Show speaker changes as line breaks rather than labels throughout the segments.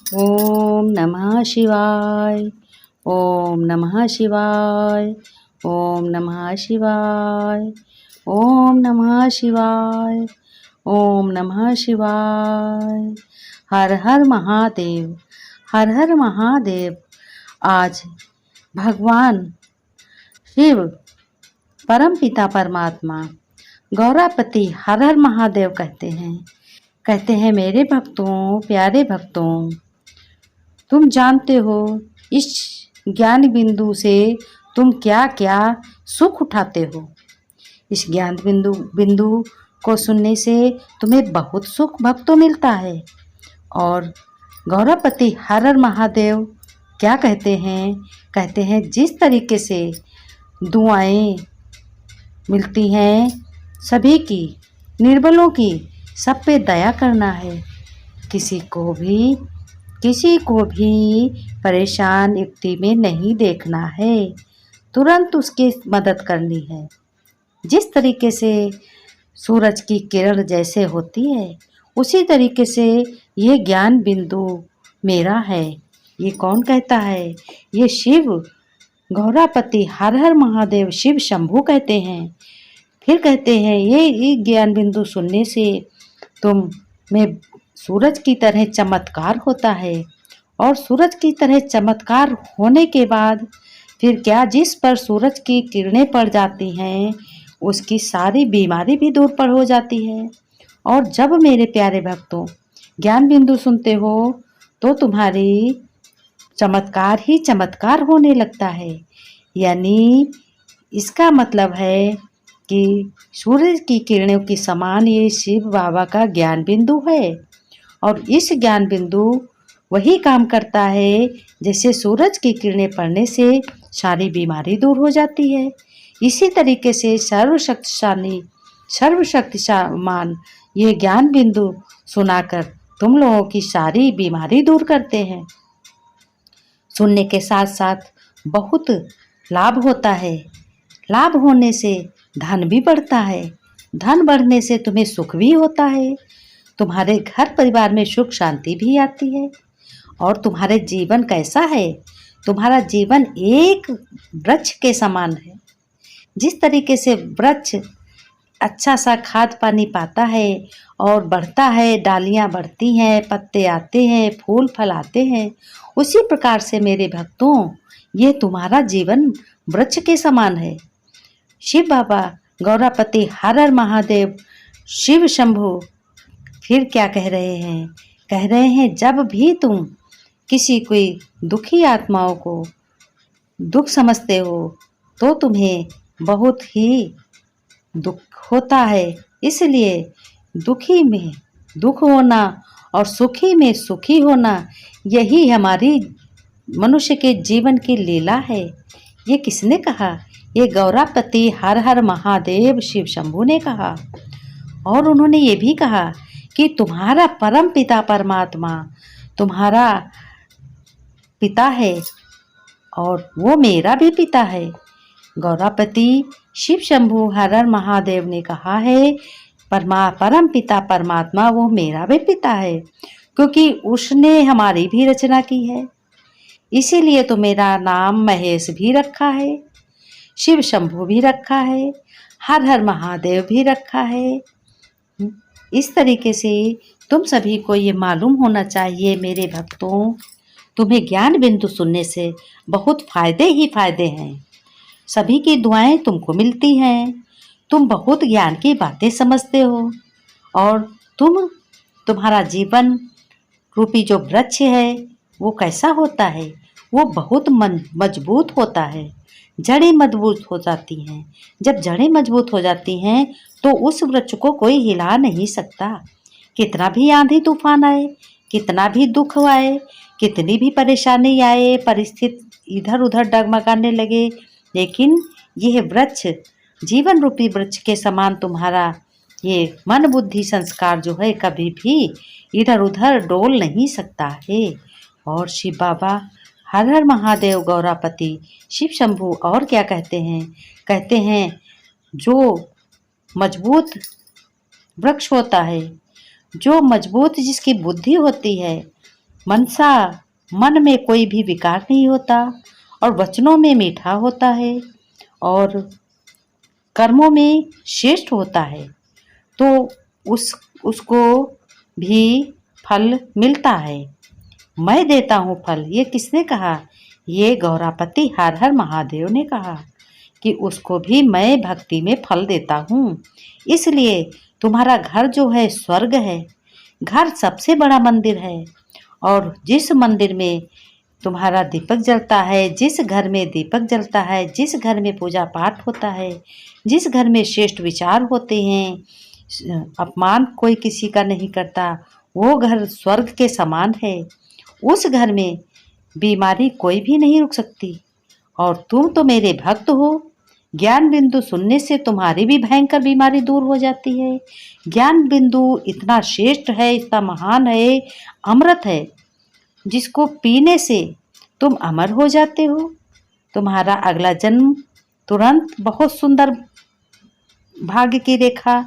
ओम नमः शिवाय। ओम नमः शिवाय। ओम नमः शिवाय। ओम नमः शिवाय। ओम नमः शिवाय। हर हर महादेव। हर हर महादेव। आज भगवान शिव परम पिता परमात्मा गौरापति हर हर महादेव कहते हैं मेरे भक्तों, प्यारे भक्तों, तुम जानते हो इस ज्ञान बिंदु से तुम क्या क्या सुख उठाते हो। इस ज्ञान बिंदु को सुनने से तुम्हें बहुत सुख भक्तों मिलता है। और गौरापति हर हर महादेव क्या कहते हैं जिस तरीके से दुआएं मिलती हैं सभी की, निर्बलों की, सब पे दया करना है। किसी को भी परेशान युक्ति में नहीं देखना है, तुरंत उसकी मदद करनी है। जिस तरीके से सूरज की किरण जैसे होती है उसी तरीके से ये ज्ञान बिंदु मेरा है। ये कौन कहता है? ये शिव गौरापति हर हर महादेव शिव शंभू कहते हैं। फिर कहते हैं ये ज्ञान बिंदु सुनने से तुम में सूरज की तरह चमत्कार होता है। और सूरज की तरह चमत्कार होने के बाद फिर क्या, जिस पर सूरज की किरणें पड़ जाती हैं उसकी सारी बीमारी भी दूर पर हो जाती है। और जब मेरे प्यारे भक्तों ज्ञान बिंदु सुनते हो तो तुम्हारी चमत्कार ही चमत्कार होने लगता है। यानी इसका मतलब है कि सूरज की किरणों के समान ये शिव बाबा का ज्ञान बिंदु है। और इस ज्ञान बिंदु वही काम करता है जैसे सूरज की किरणें पड़ने से सारी बीमारी दूर हो जाती है। इसी तरीके से सर्वशक्तिमान ये ज्ञान बिंदु सुनाकर तुम लोगों की सारी बीमारी दूर करते हैं। सुनने के साथ साथ बहुत लाभ होता है। लाभ होने से धन भी बढ़ता है। धन बढ़ने से तुम्हें सुख भी होता है। तुम्हारे घर परिवार में सुख शांति भी आती है। और तुम्हारे जीवन कैसा है? तुम्हारा जीवन एक वृक्ष के समान है। जिस तरीके से वृक्ष अच्छा सा खाद पानी पाता है और बढ़ता है, डालियां बढ़ती हैं, पत्ते आते हैं, फूल फल आते हैं, उसी प्रकार से मेरे भक्तों ये तुम्हारा जीवन वृक्ष के समान है। शिव बाबा गौरापति हर हर महादेव शिव शंभु फिर क्या कह रहे हैं? कह रहे हैं जब भी तुम किसी कोई दुखी आत्माओं को दुख समझते हो तो तुम्हें बहुत ही दुख होता है। इसलिए दुखी में दुख होना और सुखी में सुखी होना यही हमारी मनुष्य के जीवन की लीला है। ये किसने कहा? ये गौरापति हर हर महादेव शिव शंभू ने कहा। और उन्होंने ये भी कहा कि तुम्हारा परम पिता परमात्मा तुम्हारा पिता है और वो मेरा भी पिता है। गौरापति शिव शंभू हर हर महादेव ने कहा है परम पिता परमात्मा वो मेरा भी पिता है, क्योंकि उसने हमारी भी रचना की है। इसीलिए तो मेरा नाम महेश भी रखा है, शिव शंभू भी रखा है, हर हर महादेव भी रखा है। इस तरीके से तुम सभी को ये मालूम होना चाहिए मेरे भक्तों, तुम्हें ज्ञान बिंदु सुनने से बहुत फायदे ही फायदे हैं। सभी की दुआएं तुमको मिलती हैं। तुम बहुत ज्ञान की बातें समझते हो और तुम्हारा जीवन रूपी जो वृक्ष है वो कैसा होता है? वो बहुत मजबूत होता है। जड़ें मजबूत हो जाती हैं। जब जड़ें मजबूत हो जाती हैं तो उस वृक्ष को कोई हिला नहीं सकता। कितना भी आंधी तूफान आए, कितना भी दुख आए, कितनी भी परेशानी आए, परिस्थिति इधर उधर डगमगाने लगे, लेकिन यह वृक्ष जीवन रूपी वृक्ष के समान तुम्हारा ये मन बुद्धि संस्कार जो है कभी भी इधर उधर डोल नहीं सकता है। और शिव बाबा हर हर महादेव गौरापति शिव शंभू और क्या कहते हैं? कहते हैं जो मजबूत वृक्ष होता है, जो मजबूत जिसकी बुद्धि होती है, मनसा मन में कोई भी विकार नहीं होता और वचनों में मीठा होता है और कर्मों में श्रेष्ठ होता है, तो उसको भी फल मिलता है। मैं देता हूँ फल, ये किसने कहा? ये गौरापति हर हर महादेव ने कहा कि उसको भी मैं भक्ति में फल देता हूँ। इसलिए तुम्हारा घर जो है स्वर्ग है, घर सबसे बड़ा मंदिर है और जिस मंदिर में तुम्हारा दीपक जलता है, जिस घर में दीपक जलता है, जिस घर में पूजा पाठ होता है, जिस घर में श्रेष्ठ विचार होते हैं, अपमान कोई किसी का नहीं करता, वो घर स्वर्ग के समान है। उस घर में बीमारी कोई भी नहीं रुक सकती। और तुम तो मेरे भक्त हो, ज्ञान बिंदु सुनने से तुम्हारी भी भयंकर बीमारी दूर हो जाती है। ज्ञान बिंदु इतना श्रेष्ठ है, इतना महान है, अमृत है, जिसको पीने से तुम अमर हो जाते हो। तुम्हारा अगला जन्म तुरंत बहुत सुंदर भाग्य की रेखा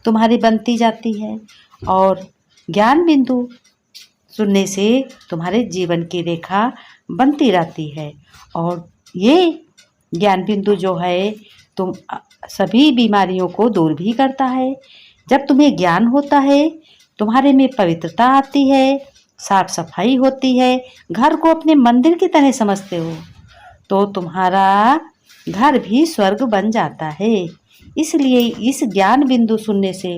तुम्हारी बनती जाती है और ज्ञान बिंदु सुनने से तुम्हारे जीवन की रेखा बनती रहती है। और ये ज्ञान बिंदु जो है तुम सभी बीमारियों को दूर भी करता है। जब तुम्हें ज्ञान होता है, तुम्हारे में पवित्रता आती है, साफ सफाई होती है, घर को अपने मंदिर की तरह समझते हो, तो तुम्हारा घर भी स्वर्ग बन जाता है। इसलिए इस ज्ञान बिंदु सुनने से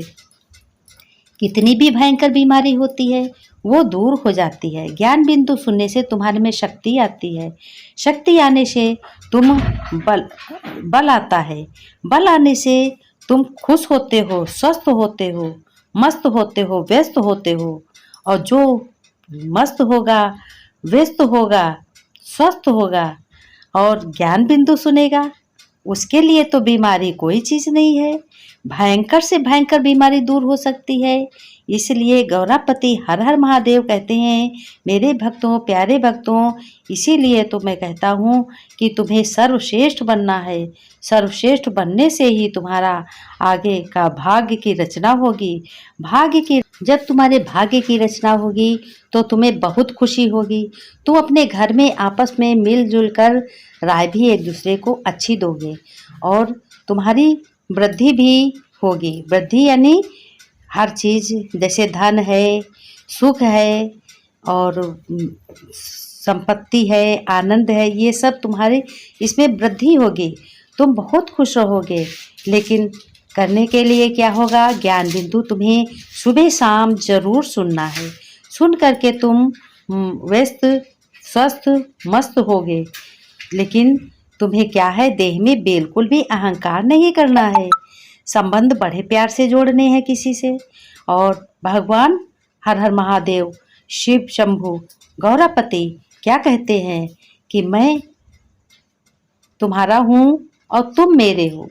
कितनी भी भयंकर बीमारी होती है वो दूर हो जाती है। ज्ञान बिंदु सुनने से तुम्हारे में शक्ति आती है, शक्ति आने से तुम बल आता है, बल आने से तुम खुश होते हो, स्वस्थ होते हो, मस्त होते हो, व्यस्त होते हो। और जो मस्त होगा, व्यस्त होगा, स्वस्थ होगा और ज्ञान बिंदु सुनेगा, उसके लिए तो बीमारी कोई चीज़ नहीं है। भयंकर से भयंकर बीमारी दूर हो सकती है। इसलिए गौरापति हर हर महादेव कहते हैं, मेरे भक्तों, प्यारे भक्तों, इसीलिए तो मैं कहता हूँ कि तुम्हें सर्वश्रेष्ठ बनना है। सर्वश्रेष्ठ बनने से ही तुम्हारा आगे का भाग्य की रचना होगी। जब तुम्हारे भाग्य की रचना होगी तो तुम्हें बहुत खुशी होगी। तुम अपने घर में आपस में मिलजुल कर राय भी एक दूसरे को अच्छी दोगे और तुम्हारी वृद्धि भी होगी। वृद्धि यानी हर चीज़, जैसे धन है, सुख है और संपत्ति है, आनंद है, ये सब तुम्हारे इसमें वृद्धि होगी। तुम बहुत खुश रहोगे। लेकिन करने के लिए क्या होगा? ज्ञान बिंदु तुम्हें सुबह शाम जरूर सुनना है। सुन करके तुम व्यस्त, स्वस्थ, मस्त होगे। लेकिन तुम्हें क्या है, देह में बिल्कुल भी अहंकार नहीं करना है। संबंध बड़े प्यार से जोड़ने हैं किसी से। और भगवान हर हर महादेव, शिव शंभु, गौरापति क्या कहते हैं कि मैं तुम्हारा हूँ और तुम मेरे हो।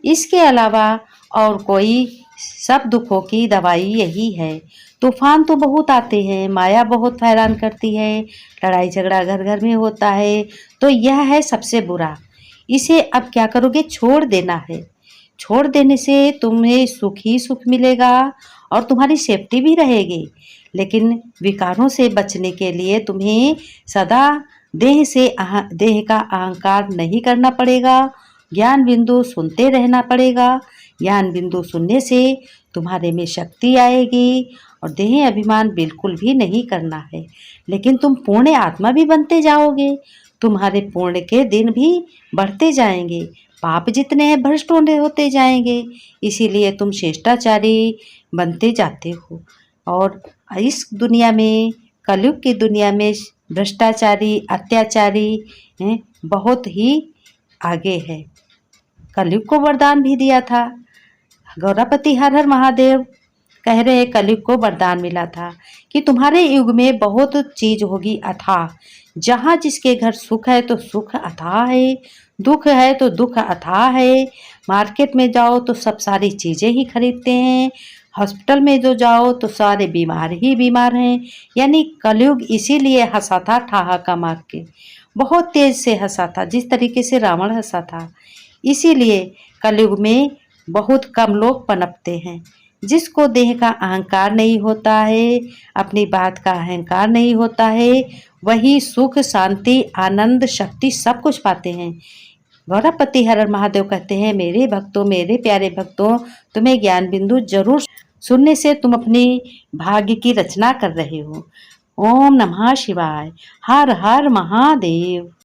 इसके अलावा और कोई, सब दुखों की दवाई यही है। तूफान तो बहुत आते हैं, माया बहुत हैरान करती है, लड़ाई झगड़ा घर घर में होता है, तो यह है सबसे बुरा। इसे अब क्या करोगे? छोड़ देना है। छोड़ देने से तुम्हें सुख ही सुख मिलेगा और तुम्हारी सेफ्टी भी रहेगी। लेकिन विकारों से बचने के लिए तुम्हें सदा देह का अहंकार नहीं करना पड़ेगा। ज्ञान बिंदु सुनते रहना पड़ेगा। ज्ञान बिंदु सुनने से तुम्हारे में शक्ति आएगी और देह अभिमान बिल्कुल भी नहीं करना है। लेकिन तुम पूर्ण आत्मा भी बनते जाओगे। तुम्हारे पुण्य के दिन भी बढ़ते जाएंगे, पाप जितने हैं भ्रष्ट होते जाएंगे। इसीलिए तुम श्रेष्ठाचारी बनते जाते हो। और इस दुनिया में, कलयुग की दुनिया में भ्रष्टाचारी, अत्याचारी बहुत ही आगे है। कलयुग को वरदान भी दिया था। गौरापति हर हर महादेव कह रहे हैं, कलयुग को वरदान मिला था कि तुम्हारे युग में बहुत चीज होगी अथाह। जहाँ जिसके घर सुख है तो सुख अथाह है, दुख है तो दुख अथाह है। मार्केट में जाओ तो सब सारी चीज़ें ही खरीदते हैं। हॉस्पिटल में जो जाओ तो सारे बीमार ही बीमार हैं। यानी कलयुग इसीलिए हंसा था ठहाका मार के, बहुत तेज से हंसा था, जिस तरीके से रावण हंसा था। इसीलिए कलयुग में बहुत कम लोग पनपते हैं। जिसको देह का अहंकार नहीं होता है, अपनी बात का अहंकार नहीं होता है, वही सुख, शांति, आनंद, शक्ति सब कुछ पाते हैं। गौरवपति हर हर महादेव कहते हैं, मेरे भक्तों, मेरे प्यारे भक्तों, तुम्हें ज्ञान बिंदु जरूर सुनने से तुम अपनी भाग्य की रचना कर रहे हो। ओम नमः शिवाय। हर हर महादेव।